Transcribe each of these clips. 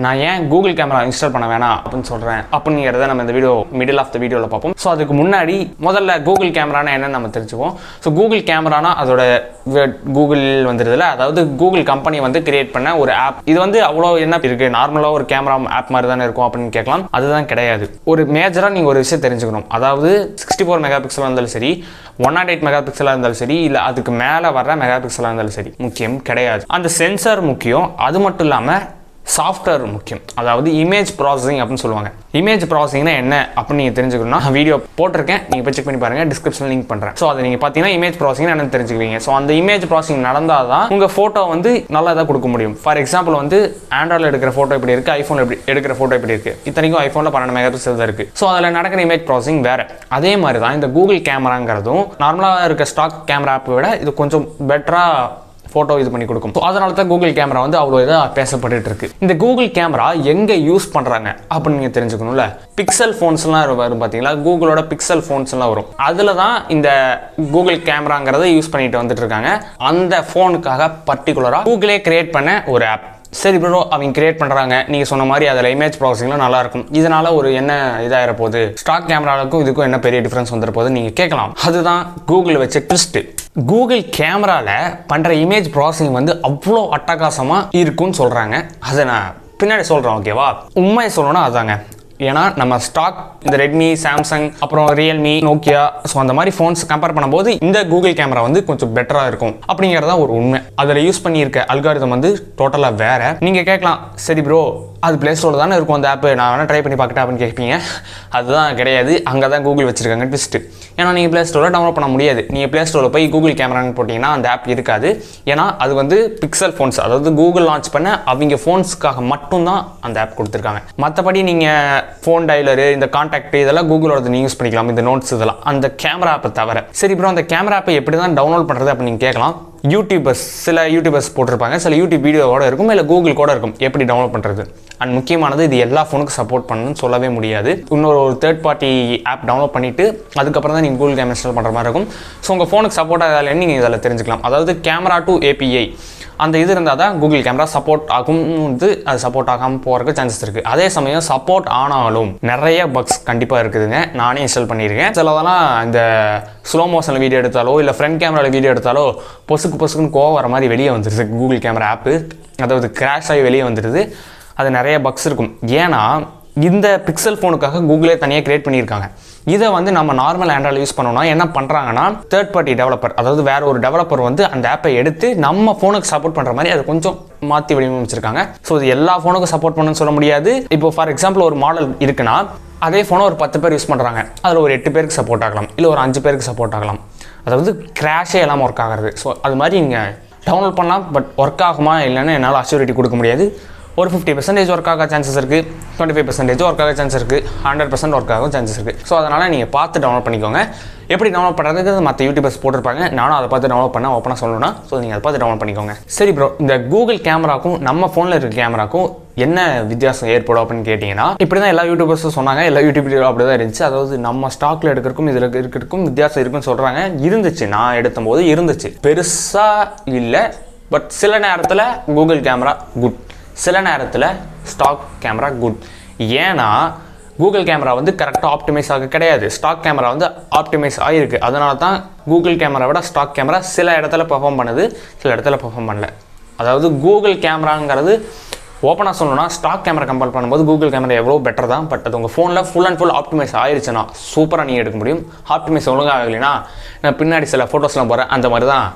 நான் ஏன் Google camera install பண்ண வேணாம் அப்படின்னு சொல்கிறேன் அப்படிங்கிறத நம்ம இந்த வீடியோ மிடில் ஆஃப் த வீடியோவில் பார்ப்போம். ஸோ அதுக்கு முன்னாடி முதல்ல கூகுள் கேமரானா என்னன்னு நம்ம தெரிஞ்சுப்போம். ஸோ கூகுள் கேமரானா அதோட கூகுள் வந்துடுதுல, அதாவது கூகுள் கம்பெனி வந்து கிரியேட் பண்ண ஒரு ஆப். இது வந்து அவ்வளோ என்ன இருக்குது, நார்மலாக ஒரு கேமரா ஆப் மாதிரி தானே இருக்கும் அப்படின்னு கேட்கலாம். அதுதான் கிடையாது. ஒரு மேஜராக நீங்கள் ஒரு விஷயம் தெரிஞ்சுக்கணும். அதாவது 64 மெகா பிக்சலாக இருந்தாலும் சரி, 108 மெகா பிக்சலாக இருந்தாலும் சரி, இல்லை அதுக்கு மேலே வர மெகா பிக்சலாக இருந்தாலும் சரி, முக்கியம் கிடையாது. அந்த சென்சார் முக்கியம். அது மட்டும் இல்லாமல் சாஃப்ட்வேர் முக்கியம். அதாவது இமேஜ் ப்ராசஸிங் அப்படின்னு சொல்லுவாங்க. இமேஜ் ப்ராசஸிங்னா என்ன அப்படின்னு நீங்கள் தெரிஞ்சுக்கணும்னா வீடியோ போட்டிருக்கேன், நீங்கள் போய் செக் பண்ணி பாருங்கள், டிஸ்கிரிப்ஷனில் லிங்க் பண்ணுறேன். ஸோ அதை நீங்கள் பார்த்தீங்கன்னா இமேஜ் ப்ராசஸிங் என்னன்னு தெரிஞ்சுக்குவீங்க. ஸோ அந்த இமேஜ் ப்ராசஸிங் நடந்தால் தான் உங்கள் ஃபோட்டோ வந்து நல்லா தான் கொடுக்க முடியும். ஃபார் எக்ஸாம்பிள் வந்து ஆண்ட்ராய்டில் எடுக்கிற ஃபோட்டோ இப்படி இருக்குது, ஐஃபோனில் எப்படி எடுக்கிற ஃபோட்டோ இப்படி இருக்குது. இத்தனைக்கும் ஐஃபோனில் 12 மெகா பிக்சல் தான் இருக்குது. ஸோ அதில் நடக்கிற இமேஜ் ப்ராசஸிங் வேறு. அதே மாதிரி தான் இந்த கூகுள் கேமராங்கிறதும் நார்மலாக இருக்க ஸ்டாக் கேமரா ஆப்பை விட இது கொஞ்சம் பெட்டராக ஃபோட்டோ இது பண்ணி கொடுக்கும். ஸோ அதனால தான் கூகுள் கேமரா வந்து அவ்வளோ இதாக பேசப்பட்டு இருக்கு. இந்த கூகுள் கேமரா எங்கே யூஸ் பண்ணுறாங்க அப்படின்னு நீங்கள் தெரிஞ்சுக்கணும்ல. பிக்சல் ஃபோன்ஸ்லாம் வரும் பார்த்தீங்களா, கூகுளோட பிக்சல் ஃபோன்ஸ்லாம் வரும். அதில் தான் இந்த கூகுள் கேமராங்கிறத யூஸ் பண்ணிட்டு வந்துட்டு இருக்காங்க. அந்த ஃபோனுக்காக பர்டிகுலராக கூகுளே கிரியேட் பண்ண ஒரு ஆப். சரி ப்ரோ, அவங்க கிரியேட் பண்ணுறாங்க, நீங்கள் சொன்ன மாதிரி அதில் இமேஜ் ப்ராசஸிங்லாம் நல்லாயிருக்கும். இதனால் ஒரு என்ன இதாகிற போகுது, ஸ்டாக் கேமராவுக்கும் இதுக்கும் என்ன பெரிய டிஃப்ரென்ஸ் வந்துட போகுது நீங்கள் கேட்கலாம். அதுதான் கூகுள் வச்ச ட்விஸ்ட்டு. கூகுள் கேமராவில் பண்ணுற இமேஜ் ப்ராசஸிங் வந்து அவ்வளோ அட்டகாசமாக இருக்குன்னு சொல்கிறாங்க. அதை நான் பின்னாடி சொல்கிறேன், ஓகேவா? உண்மையை சொல்லணும்னா அதாங்க. ஏன்னா நம்ம ஸ்டாக் இந்த ரெட்மி, சாம்சங், அப்புறம் ரியல்மி, நோக்கியா, ஸோ அந்த மாதிரி ஃபோன்ஸ் கம்பேர் பண்ணும்போது இந்த கூகுள் கேமரா வந்து கொஞ்சம் பெட்டராக இருக்கும் அப்படிங்கிறதா ஒரு உண்மை. அதில் யூஸ் பண்ணியிருக்க அல்காரிதம் வந்து டோட்டலாக வேறு. நீங்கள் கேட்கலாம், சரி ப்ரோ அது ப்ளே ஸ்டோரில் தானே இருக்கும் அந்த ஆப்பு, நான் வேணால் ட்ரை பண்ணி பார்க்கட்டேன் அப்படின்னு கேட்பீங்க. அதுதான் கிடையாது. அங்கே தான் கூகுள் வச்சிருக்காங்க ட்விஸ்ட்டு. ஏன்னா நீங்கள் ப்ளே ஸ்டோரில் டவுன்லோட் பண்ண முடியாது. நீங்கள் ப்ளே ஸ்டோரில் போய் கூகுள் கேமரான்னு போட்டிங்கன்னா அந்த ஆப் இருக்காது. ஏன்னா அது வந்து பிக்சல் ஃபோன்ஸ், அதாவது கூகுள் லான்ச் பண்ண அவங்க ஃபோன்ஸுக்காக மட்டும்தான் அந்த ஆப் கொடுத்துருக்காங்க. மற்றபடி நீங்கள் ஃபோன் டைலரு, இந்த கான்டாக்ட், இதெல்லாம் கூகுளோட நீங்கள் யூஸ் பண்ணிக்கலாம், இந்த நோட்ஸ் இதெல்லாம், அந்த கேமரா ஆப்பை தவிர. சரி ப்ரோ, அந்த கேமரா ஆப்பை எப்படி தான் டவுன்லோட் பண்ணுறது அப்படின்னு நீங்கள் கேட்கலாம். யூடியூபர்ஸ், சில யூடியூபர்ஸ் போட்டிருப்பாங்க, சில யூடியூப் வீடியோவோட இருக்கும், இல்லை கூகுள் கூட இருக்கும் எப்படி டவுன்லோட் பண்ணுறது. அண்ட் முக்கியமானது, இது எல்லா ஃபோனுக்கும் சப்போர்ட் பண்ணணும்னு சொல்லவே முடியாது. இன்னொரு தேர்ட் பார்ட்டி ஆப் டவுன்லோட் பண்ணிவிட்டு அதுக்கப்புறம் தான் நீங்கள் கூகுள் கேமரா இன்ஸ்டால் பண்ணுற மாதிரி இருக்கும். ஸோ உங்கள் ஃபோனுக்கு சப்போர்ட் ஆகலைன்னு நீங்கள் இதில் தெரிஞ்சுக்கலாம். அதாவது கேமரா டு ஏபிஐ அந்த இது இருந்தால் தான் கூகுள் கேமரா சப்போர்ட் ஆகும். அது சப்போர்ட் ஆகாமல் போகிறதுக்கு சான்சஸ் இருக்குது. அதே சமயம் சப்போர்ட் ஆனாலும் நிறைய பக்ஸ் கண்டிப்பாக இருக்குதுங்க. நானே இன்ஸ்டால் பண்ணியிருக்கேன். சிலதெல்லாம் இந்த ஸ்லோ மோஷனில் வீடியோ எடுத்தாலோ இல்லை ஃப்ரண்ட் கேமராவில் வீடியோ எடுத்தாலோ பொசுக்குன்னு கோவம் வர மாதிரி வெளியே வந்துடுது கூகுள் கேமரா ஆப்பு. அதாவது கிராஷ் ஆகி வெளியே வந்துடுது. அது நிறைய பக்ஸ் இருக்கும். ஏன்னா இந்த பிக்சல் ஃபோனுக்காக கூகுளே தனியாக கிரியேட் பண்ணியிருக்காங்க. இதை வந்து நம்ம நார்மல் ஆண்ட்ராய்டில் யூஸ் பண்ணோம்னா என்ன பண்ணுறாங்கன்னா, தேர்ட் பார்ட்டி டெவலப்பர், அதாவது வேற ஒரு டெவலப்பர் வந்து அந்த ஆப்பை எடுத்து நம்ம ஃபோனுக்கு சப்போர்ட் பண்ணுற மாதிரி அதை கொஞ்சம் மாற்றி வடிவமைச்சிருக்காங்க. ஸோ இது எல்லா ஃபோனுக்கும் சப்போர்ட் பண்ணுன்னு சொல்ல முடியாது. இப்போ ஃபார் எக்ஸாம்பிள் ஒரு மாடல் இருக்குன்னா அதே ஃபோனை ஒரு 10 பேர் யூஸ் பண்ணுறாங்க. அதில் ஒரு 8 பேருக்கு சப்போர்ட் ஆகலாம், இல்லை ஒரு 5 பேருக்கு சப்போர்ட் ஆகலாம். அதாவது கிராஷே எல்லாம் ஒர்க் ஆகிறது. ஸோ அது மாதிரி நீங்கள் டவுன்லோட் பண்ணலாம். பட் ஒர்க் ஆகுமா இல்லைன்னு என்னால் அஷ்யூரிட்டி கொடுக்க முடியாது. ஒரு 50% ஒர்க் ஆக சான்சஸ் இருக்குது, 25% ஒர்க் ஆக சான்சஸ் இருக்குது, 100% ஒர்க் ஆகும் சான்சஸ் இருக்குது. ஸோ அதனால் நீங்கள் பார்த்து டவுன்லோட் பண்ணிக்கோங்க. எப்படி டவுன்லோட் பண்ணுறதுக்கு மற்ற யூடியூபர்ஸ் போட்டிருப்பாங்க. நானும் அதை பார்த்து டவுன்லோட் பண்ண ஓப்பனாக சொல்லணும்னா, ஸோ நீங்கள் அதை பார்த்து டவுன்லோட் பண்ணிக்கோங்க. சரி ப்ரோ, இந்த கூகுள் கேமராக்கும் நம்ம ஃபோனில் இருக்க கேமராக்கும் என்ன வித்தியாசம் ஏற்படும் அப்படின்னு கேட்டிங்கன்னா, இப்படி தான் எல்லா யூடியூபர்ஸும் சொன்னாங்க. எல்லா யூடியூப் வீடியோ அப்படி தான் இருந்துச்சு. அதாவது நம்ம ஸ்டாக்கில் எடுக்கிறதுக்கும் இதில் இருக்கிறதுக்கும் வித்தியாசம் இருக்குன்னு சொல்கிறாங்க. இருந்துச்சு, நான் எடுக்கும்போது இருந்துச்சு. பெருசாக இல்லை. பட் சில நேரத்தில் கூகுள் கேமரா குட், சில நேரத்தில் ஸ்டாக் கேமரா குட். ஏன்னா கூகுள் கேமரா வந்து கரெக்டாக ஆப்டிமைஸ் ஆக கிடையாது. ஸ்டாக் கேமரா வந்து ஆப்டிமைஸ் ஆகிருக்கு. அதனால தான் கூகுள் கேமரா விட ஸ்டாக் கேமரா சில இடத்துல பெர்ஃபார்ம் பண்ணுது, சில இடத்துல பெர்ஃபார்ம் பண்ணல. அதாவது கூகுள் கேமராங்கிறது ஓப்பனாக சொல்லணும்னா ஸ்டாக் கேமரா கம்பேர் பண்ணும்போது கூகுள் கேமரா எவ்வளோ பெட்டர் தான். பட் அது உங்கள் ஃபோனில் ஃபுல் அண்ட் ஃபுல் ஆப்டிமைஸ் ஆயிடுச்சுன்னா சூப்பராக நீங்கள் எடுக்க முடியும். ஆப்டிமைஸ் ஒழுங்காக ஆகலைன்னா நான் பின்னாடி சில ஃபோட்டோஸ்லாம் போகிறேன், அந்த மாதிரி தான்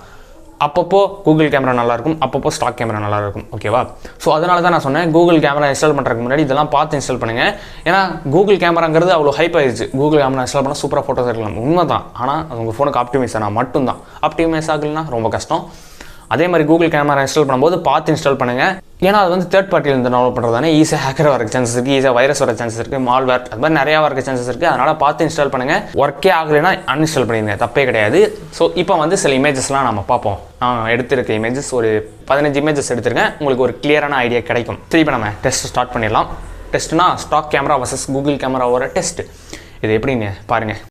அப்பப்போ கூகுள் கேமரா நல்லாயிருக்கும், அப்பப்போ ஸ்டாக் கேமரா நல்லாயிருக்கும். ஓகேவா? ஸோ அதனால தான் நான் சொன்னேன், கூகுள் கேமரா இன்ஸ்டால் பண்ணுறதுக்கு முன்னாடி இதெல்லாம் பார்த்து இன்ஸ்டால் பண்ணுங்கள். ஏன்னா கூகுள் கேமராங்கிறது அவ்வளோ ஹைப் ஆயிடுச்சு. கூகுள் கேமரா இன்ஸ்டால் பண்ணால் சூப்பராக ஃபோட்டோஸ் எடுக்கலாம், உண்மை தான். ஆனால் அது உங்கள் ஃபோனுக்கு ஆப்டிமைஸ் ஆனால் மட்டும்தான். ஆப்டிமைஸ் ஆகலைன்னா ரொம்ப கஷ்டம். அதே மாதிரி கூகுள் கேமரா இன்ஸ்டால் பண்ணும்போது பார்த்து இன்ஸ்டால் பண்ணுங்கள். ஏன்னா அது வந்து தேர்ட் பார்ட்டியிலேருந்து டவுன்லோட் பண்ணுறதானே ஈஸியாக ஹேக்கர் வர சான்சஸ் இருக்குது, ஈஸியாக வைரஸ் வர சான்சஸ் இருக்குது, மால்வேர் அது மாதிரி நிறையா வர சான்சஸ் இருக்குது. அதனால் பார்த்து இன்ஸ்டால் பண்ணுங்கள். ஒர்க்கே ஆகலைன்னா அன்இன்ஸ்டால் பண்ணிடுங்க, தப்பே கிடையாது. ஸோ இப்போ வந்து சில இமேஜஸ்லாம் நம்ம பார்ப்போம். நான் எடுத்திருக்க இமேஜஸ் ஒரு 15 இமேஜஸ் எடுத்துருக்கேன். உங்களுக்கு ஒரு கிளியரான ஐடியா கிடைக்கும். திருப்பி நம்ம டெஸ்ட் ஸ்டார்ட் பண்ணிடலாம். டெஸ்ட்னா ஸ்டாக் கேமரா வர்சஸ் கூகுள் கேமராவோட டெஸ்ட். இது எப்படின்னு பாருங்கள்.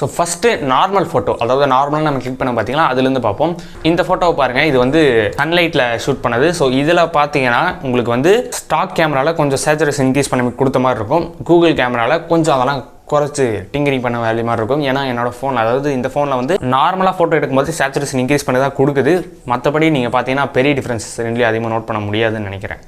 ஸோ ஃபஸ்ட்டு நார்மல் ஃபோட்டோ, அதாவது நார்மலாக நம்ம கிளிக் பண்ண பார்த்தீங்களா, அதுலேருந்து பார்ப்போம். இந்த ஃபோட்டோவை பாருங்கள், இது வந்து சன்லைட்டில் ஷூட் பண்ணது. ஸோ இதில் பார்த்தீங்கன்னா உங்களுக்கு வந்து ஸ்டாக் கேமராவில் கொஞ்சம் சேச்சுரேஷன் இன்க்ரீஸ் பண்ணி கொடுத்த மாதிரி இருக்கும். கூகுள் கேமராவில் கொஞ்சம் அதெல்லாம் குறைச்சி டிங்கரிங் பண்ண வேலை மாதிரி இருக்கும். ஏன்னா என்னோடய ஃபோன், அதாவது இந்த ஃபோனில் வந்து நார்மலாக ஃபோட்டோ எடுக்கும்போது சேச்சுரேஷன் இன்க்ரீஸ் பண்ணி தான் கொடுக்குது. மற்றபடி நீங்கள் பார்த்தீங்கன்னா பெரிய டிஃப்ரென்சஸ் ரெண்டுலேயும் அதிகமாக நோட் பண்ண முடியாதுன்னு நினைக்கிறேன்.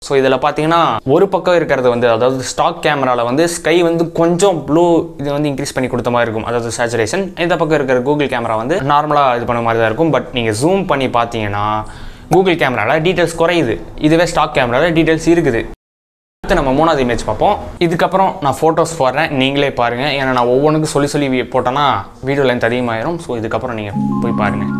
ஸோ இதில் பார்த்தீங்கன்னா ஒரு பக்கம் இருக்கிறது வந்து, அதாவது ஸ்டாக் கேமராவில் வந்து ஸ்கை வந்து கொஞ்சம் ப்ளூ இது வந்து இன்க்ரீஸ் பண்ணி கொடுத்த மாதிரி இருக்கும், அதாவது சேச்சுரேஷன். இந்த பக்கம் இருக்கிற கூகுள் கேமரா வந்து நார்மலாக இது பண்ண மாதிரி தான் இருக்கும். பட் நீங்கள் ஜூம் பண்ணி பார்த்தீங்கன்னா கூகுள் கேமராவில் டீட்டெயில்ஸ் குறையுது, இதுவே ஸ்டாக் கேமராவில் டீட்டெயில்ஸ் இருக்குது. அடுத்து நம்ம 3வது இமேஜ் பார்ப்போம். இதுக்கப்புறம் நான் ஃபோட்டோஸ் போடுறேன், நீங்களே பாருங்கள். ஏன்னா நான் ஒவ்வொன்றுக்கும் சொல்லி போட்டேன்னா வீடியோ லென்த் அதிகமாகிடும். ஸோ இதுக்கப்புறம் நீங்கள் போய் பாருங்கள்.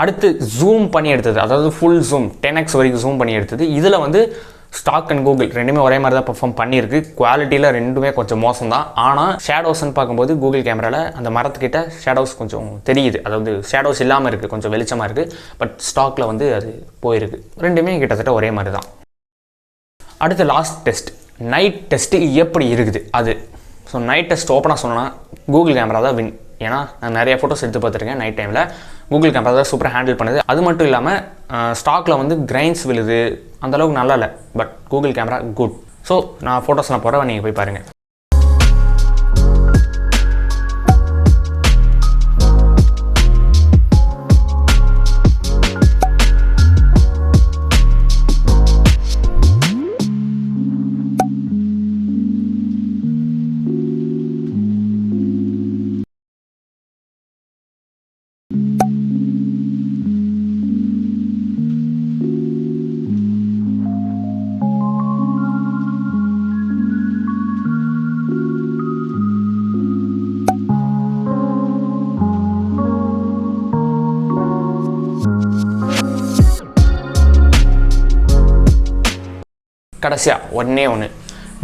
அடுத்து ஜூம் பண்ணி எடுத்தது, அதாவது ஃபுல் ஜூம் 10x வரைக்கும் ஜூம் பண்ணி எடுத்தது. இதில் வந்து ஸ்டாக் அண்ட் கூகுள் ரெண்டுமே ஒரே மாதிரி தான் பெர்ஃபார்ம் பண்ணியிருக்கு. குவாலிட்டியில் ரெண்டுமே கொஞ்சம் மோசம் தான். ஆனால் ஷேடோஸ்ன்னு பார்க்கும்போது கூகுள் கேமராவில் அந்த மரத்துக்கிட்ட ஷேடோஸ் கொஞ்சம் தெரியுது, அதாவது ஷேடோஸ் இல்லாமல் இருக்குது, கொஞ்சம் வெளிச்சமாக இருக்குது. பட் ஸ்டாக்கில் வந்து அது போயிருக்கு. ரெண்டுமே கிட்டத்தட்ட ஒரே மாதிரி தான். அடுத்து லாஸ்ட் டெஸ்ட், நைட் டெஸ்ட்டு எப்படி இருக்குது அது. ஸோ நைட் டெஸ்ட் ஓப்பனாக சொன்னால் கூகுள் கேமரா தான் வின். ஏன்னா நான் நிறைய ஃபோட்டோஸ் எடுத்து பார்த்துருக்கேன் நைட் டைமில். கூகுள் கேமரா தான் சூப்பராக ஹேண்டில் பண்ணுது. அது மட்டும் இல்லாமல் ஸ்டாக்கில் வந்து கிரைன்ஸ் விழுது, அந்தளவுக்கு நல்லா இல்லை. But Google camera good. So நான் ஃபோட்டோஸ்லாம் போகிறேன், நீங்கள் போய் பாருங்கள். கடைசியாக ஒன்று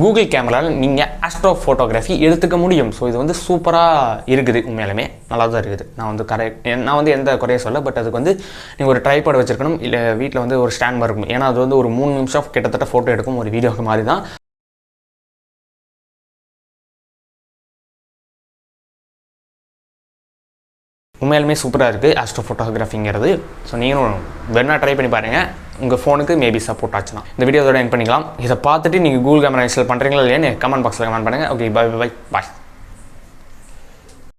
கூகுள் கேமராவில் நீங்கள் ஆஸ்ட்ரோ ஃபோட்டோகிராஃபி எடுத்துக்க முடியும். ஸோ இது வந்து சூப்பராக இருக்குது, உண்மையாலுமே நல்லா தான் இருக்குது. நான் வந்து எந்த குறைய சொல்ல. பட் அதுக்கு வந்து நீங்கள் ஒரு ட்ரைபாட் வச்சுருக்கணும், இல்லை வீட்டில் வந்து ஒரு ஸ்டாண்ட் மாதிரி இருக்கும். ஏன்னா அது வந்து ஒரு 3 நிமிஷம் கிட்டத்தட்ட ஃபோட்டோ எடுக்கும், ஒரு வீடியோக்கு மாதிரி தான். உண்மையாலுமே சூப்பராக இருக்குது ஆஸ்ட்ரோ ஃபோட்டோகிராஃபிங்கிறது. ஸோ நீங்களும் வேணா ட்ரை பண்ணி பாருங்கள், உங்கள் ஃபோனுக்கு மேபி சப்போர்ட் ஆச்சுன்னா. இந்த வீடியோவோட என் பண்ணிக்கலாம். இதை பார்த்துட்டு நீங்கள் கூகுள் கேமரா இன்ஸ்டால் பண்ணுறீங்களா இல்லையான்னு கமெண்ட் பாக்ஸில் கமெண்ட் பண்ணுங்கள். Okay, by.